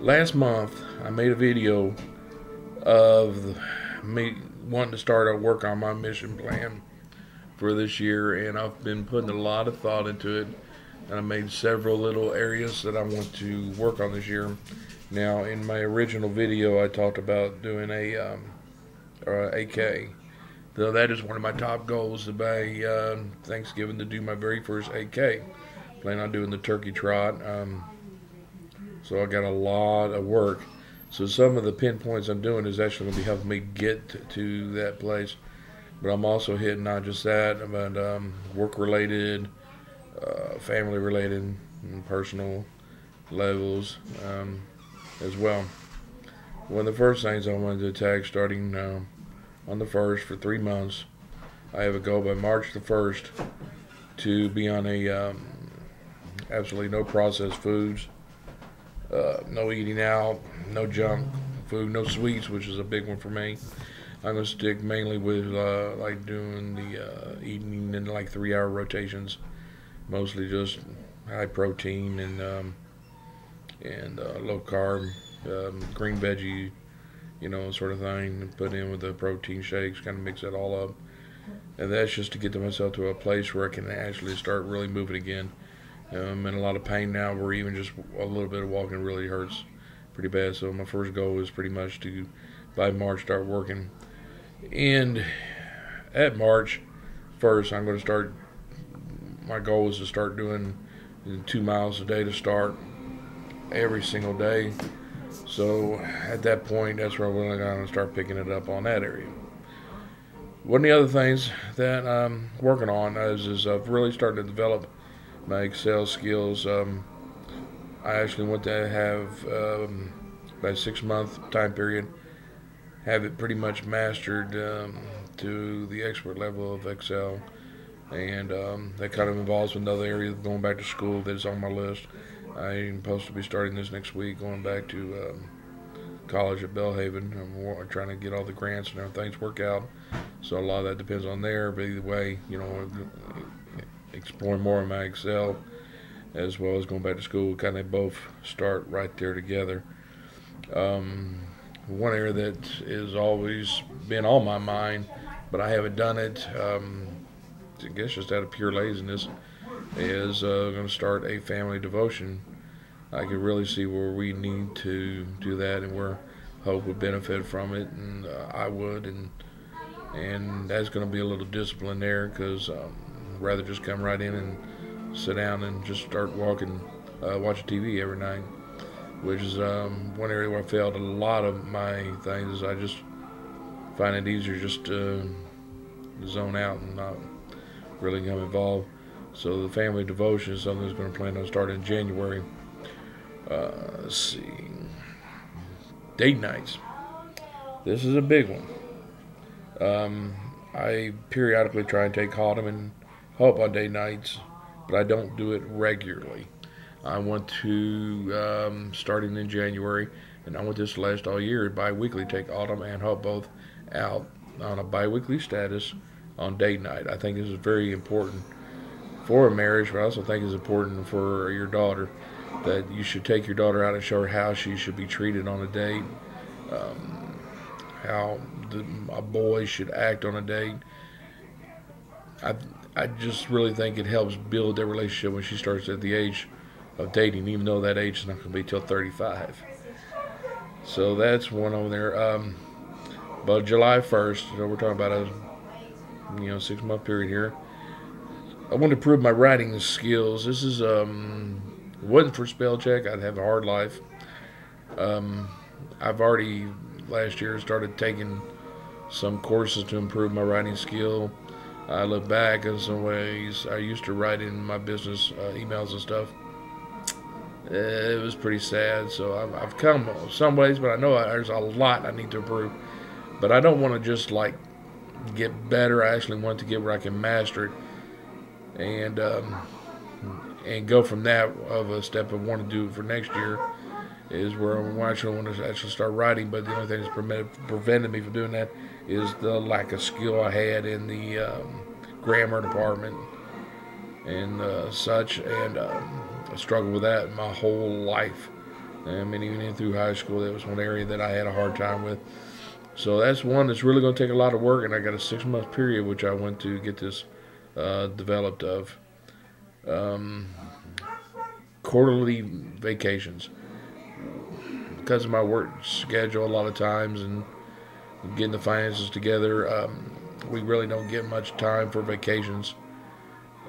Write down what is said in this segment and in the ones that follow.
Last month, I made a video of me wanting to start a work on my mission plan for this year, and I've been putting a lot of thought into it. And I made several little areas that I want to work on this year. Now, in my original video, I talked about doing a 8K. So that is one of my top goals by Thanksgiving to do my very first 8K. Plan on doing the turkey trot. So I got a lot of work. So some of the pinpoints I'm doing is actually going to be helping me get to that place. But I'm also hitting not just that, but work related, family related, and personal levels as well. One of the first things I wanted to attack starting on the 1st for 3 months, I have a goal by March the 1st to be on a absolutely no processed foods, no eating out, no junk food, no sweets, which is a big one for me. I'm gonna stick mainly with like doing the eating in like 3-hour rotations, mostly just high protein and low carb, green veggie, sort of thing, and put in with the protein shakes, kind of mix it all up. And that's just to get myself to a place where I can actually start really moving again. I'm in a lot of pain now, where even just a little bit of walking really hurts pretty bad. So my first goal is pretty much to, by March, start working. And at March 1st, I'm going to start, my goal is to start doing 2 miles a day to start every single day. So at that point, that's where we're going to start picking it up on that area. One of the other things that I'm working on is I've really started to develop my Excel skills. I actually want to have by a 6-month time period, have it pretty much mastered to the expert level of Excel, and that kind of involves another area of going back to school that is on my list. I'm supposed to be starting this next week, going back to college at Belhaven. I'm trying to get all the grants and everything to work out, so a lot of that depends on there. But either way, exploring more of my Excel as well as going back to school, kind of both start right there together. One area that has always been on my mind, but I haven't done it, I guess just out of pure laziness, is going to start a family devotion. I can really see where we need to do that, and where Hope would benefit from it, and I would, and that's going to be a little discipline there, because rather just come right in and sit down and just start watching TV every night, which is one area where I failed a lot of my things. Is I just find it easier just to zone out and not really get involved. So the family devotion is something that's going to plan on starting in January. Let's see, date nights. This is a big one. I periodically try and take Autumn and Hope on date nights, but I don't do it regularly. I want to, starting in January, and I want this to last all year, bi-weekly take Autumn and Hope both out on a bi-weekly status on date night. I think this is very important for a marriage, but I also think it's important for your daughter, that you should take your daughter out and show her how she should be treated on a date, how a boy should act on a date. I just really think it helps build their relationship when she starts at the age of dating, even though that age is not going to be till 35. So that's one over there. But July 1st, so we're talking about a 6-month period here. I want to improve my writing skills. This is wasn't for spell check, I'd have a hard life. I've already last year started taking some courses to improve my writing skill. I look back in some ways I used to write in my business emails and stuff. It was pretty sad. So I've come some ways, but I know there's a lot I need to improve. But I don't want to just like get better. I actually want to get where I can master it, and go from that of a step I want to do for next year is where I actually want to actually start writing. But the only thing that's prevented me from doing that is the lack of skill I had in the grammar department and such, and I struggled with that my whole life. I mean, even through high school, that was one area that I had a hard time with. So that's one that's really going to take a lot of work, and I got a 6-month period which I went to get this developed of um, quarterly vacations because of my work schedule. A lot of times and getting the finances together, we really don't get much time for vacations.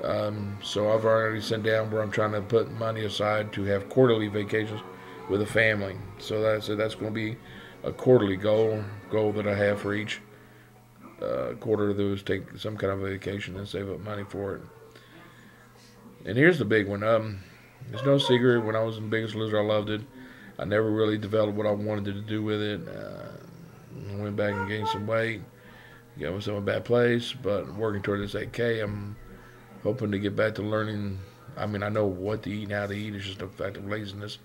So I've already sat down where I'm trying to put money aside to have quarterly vacations with a family. So that's going to be a quarterly goal that I have for each quarter of those. Take some kind of vacation and save up money for it. And here's the big one. There's no secret. When I was in Biggest Loser, I loved it. I never really developed what I wanted to do with it. I went back and gained some weight. Got myself in a bad place, but working toward this 8K, I'm hoping to get back to learning. I mean, I know what to eat and how to eat. It's just a fact of laziness.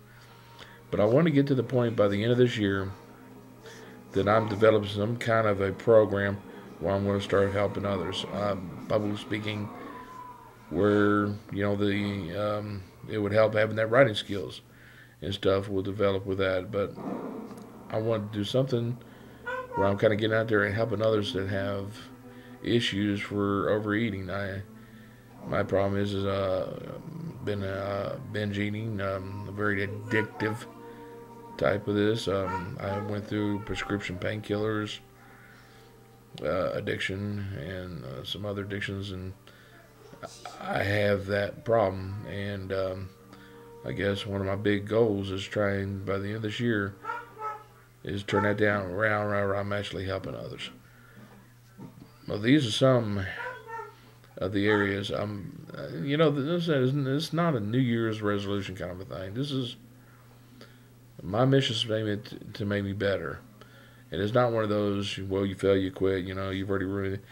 But I want to get to the point by the end of this year that I'm developing some kind of a program where I'm going to start helping others. Public speaking, where it would help having that writing skills and stuff will develop with that. But I want to do something where I'm kind of getting out there and helping others that have issues for overeating. My problem is been binge eating, very addictive type of this. I went through prescription painkillers, addiction, and some other addictions, and I have that problem. And I guess one of my big goals is trying by the end of this year is turn that down around where I'm actually helping others. Well, these are some of the areas this is not a New Year's resolution kind of a thing. This is my mission statement to make me better. And it's not one of those, well, you fail, you quit, you've already ruined it.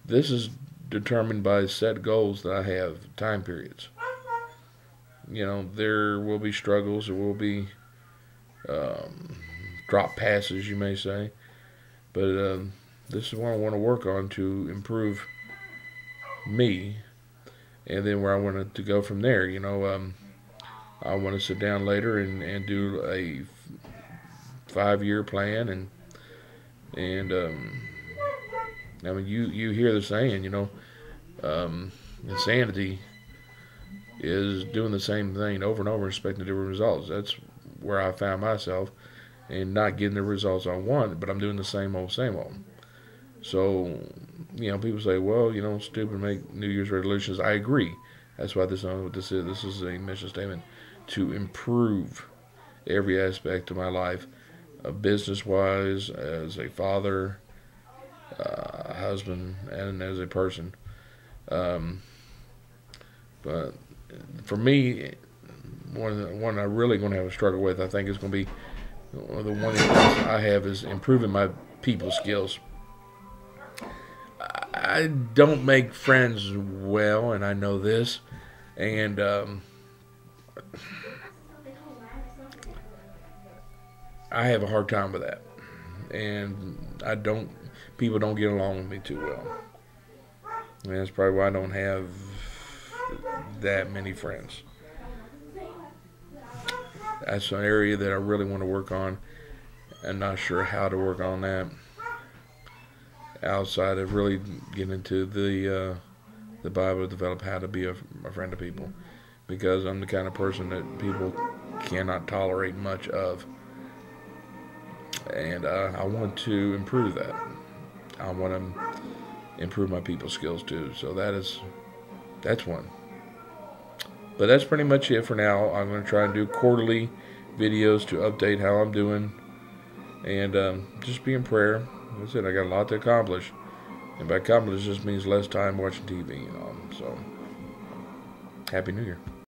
This is determined by set goals that I have, time periods. There will be struggles, there will be drop passes, you may say. But this is what I want to work on to improve me, and then where I wanted to go from there. I want to sit down later and do a 5-year plan, and I mean, you hear the saying, insanity is doing the same thing over and over, expecting different results. That's where I found myself, and not getting the results I want, but I'm doing the same old. So, people say, well, stupid, make New Year's resolutions. I agree. That's why this is what this is. This is a mission statement to improve every aspect of my life, business-wise, as a father, a husband, and as a person. But for me, one I'm really going to have a struggle with, I think, is going to be the one that I have is improving my people skills. I don't make friends well, and I know this, and I have a hard time with that, and people don't get along with me too well, and that's probably why I don't have that many friends. That's an area that I really want to work on. I'm not sure how to work on that outside of really getting into the Bible to develop how to be a friend to people, because I'm the kind of person that people cannot tolerate much of, and I want to improve that. I want to improve my people skills too. So that's one. But that's pretty much it for now. I'm going to try and do quarterly videos to update how I'm doing, and just be in prayer. That's it. I got a lot to accomplish, and by accomplish just means less time watching TV. So, Happy New Year.